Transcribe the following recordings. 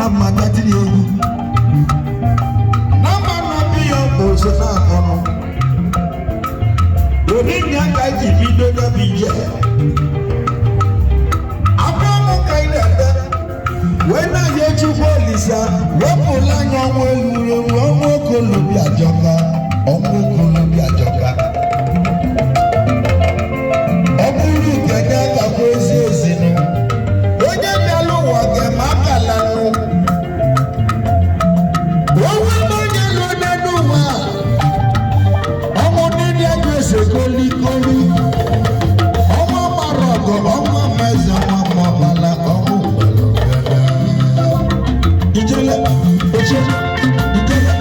nama natili ewu nama nabiyo osena kono oni nyanga jibido da bije abamu kaidada wena yechu polisa wapula nyomo elure omo kolobi ajoka omo kolobi ajoka oburu gege ka kwezi ezinu onye dalu wage makala nu owo onye lo nanu wa omo nidi agbese koli koli omo marogo omo meza omo bala omo ijele oche ijele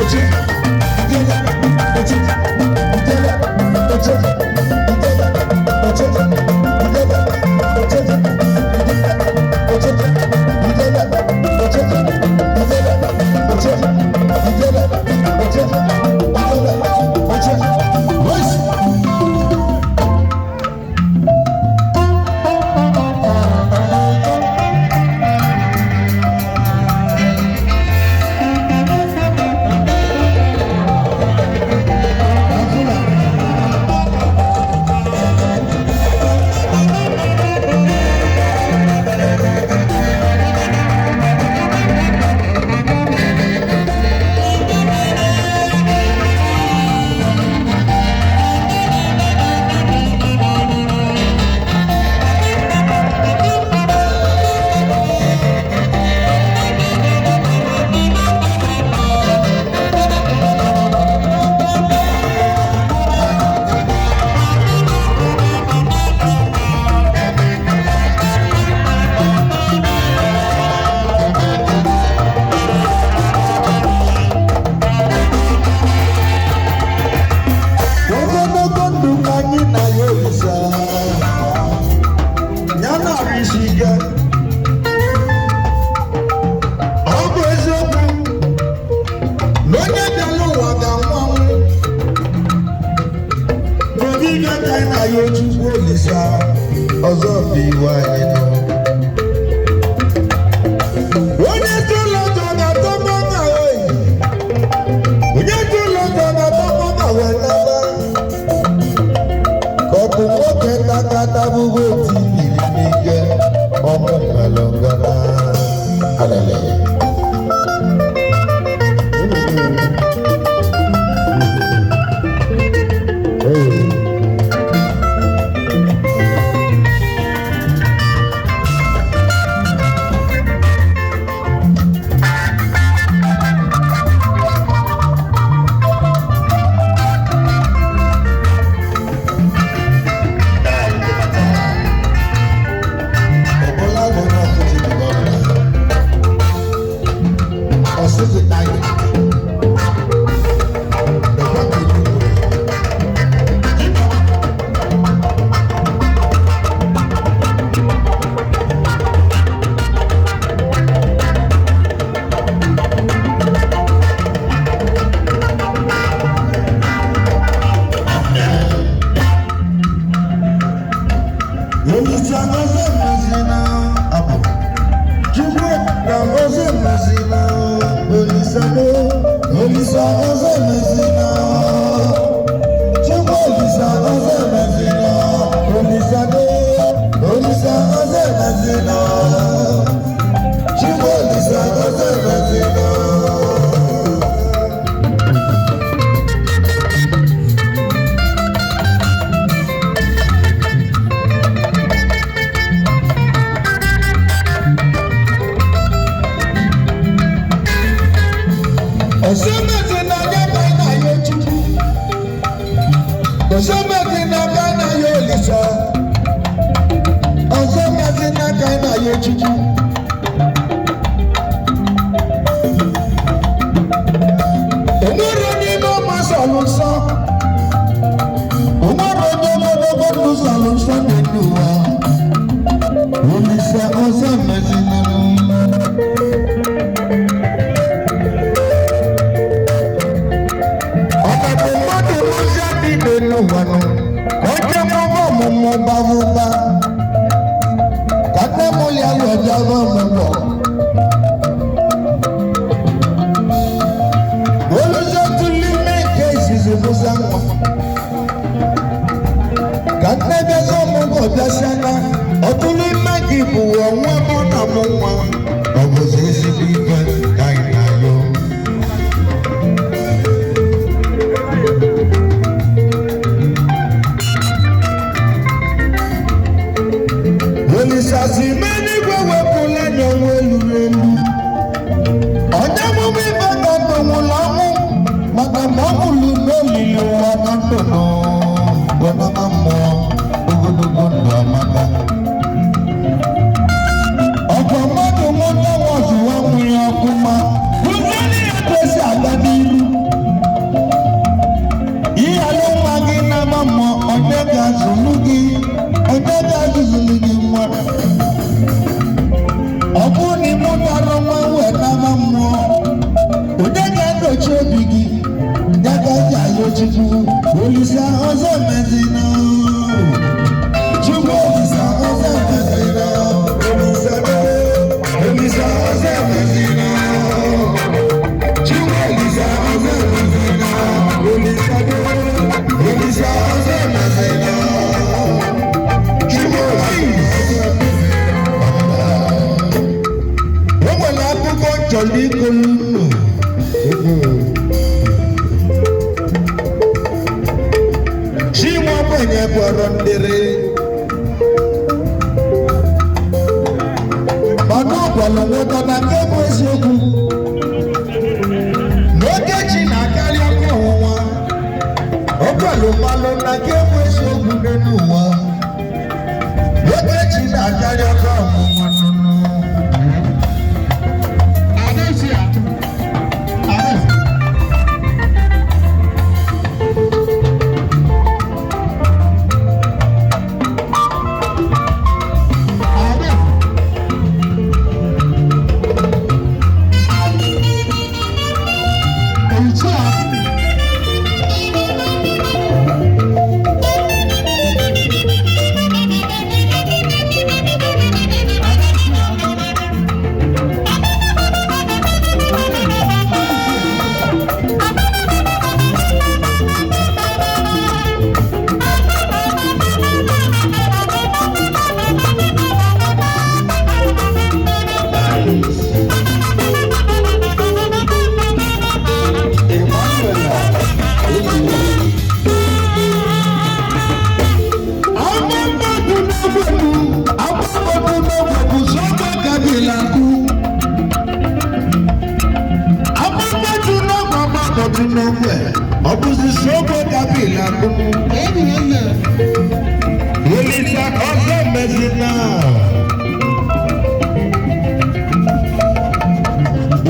oche ijele oche ijele oche Kaina wetasiana ọtụrụ ime gị bụ ọnwa mụ na mụ nwa ọ bụzi ezigbo ife ka anyị na-ayọ Olisasi menigwe wepụla n'onwe luru elu onye mụmụ ibe ka tonwụla ọmụ maka ma ọ mụlụ n'olili ụwa na ndụnụ gọnama mmụọ ogologo ndụ amaka ọkwa mmadụ nwụta nwazụwa nwunye ọkụma kụziere ya kwesị aga n'iru ịghara nwa gị na-ama mmụọ onye ga-azụlụ gị onye ga-azụzụlụ gị nwa ọ bụrụ na ịmụtara nwa wee n'ama mmụọ onye ga-enyocha obi gị ya gaghị ayọ Chukwu Olisa ọzọ mezina Chukwu Olisa ọzọ mezina Olisa ọzọ mezina Chukwu Olisa ọzọ mezina Olisa ọzọ mezina Chukwu o nwere akụkọ chọrọ ikolu nnụ Chinwe ogbenye gwọrọ ndịrị mana ọ gwara nwoke na nke bụ eziokwu n'oge chi na-akarị ọkụ ọnwụnwa ọ gwara mmalụ na nke bụ eziokwu n'elu ụwa n'oge chi na-akarị ọkụ ọnwụnwa nụnụ Opposition kabila Olisa ọzọ mezina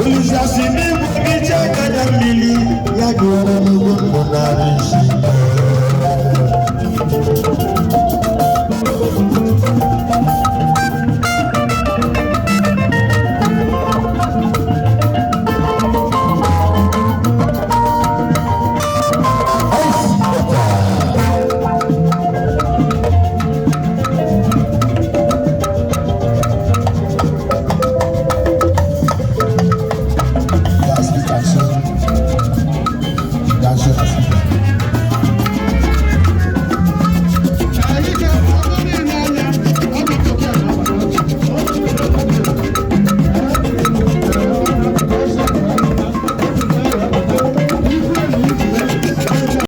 Olisa si n'igwe gị ji aka na mmiri ya gụọrọ n'ugbo ndụ narị isi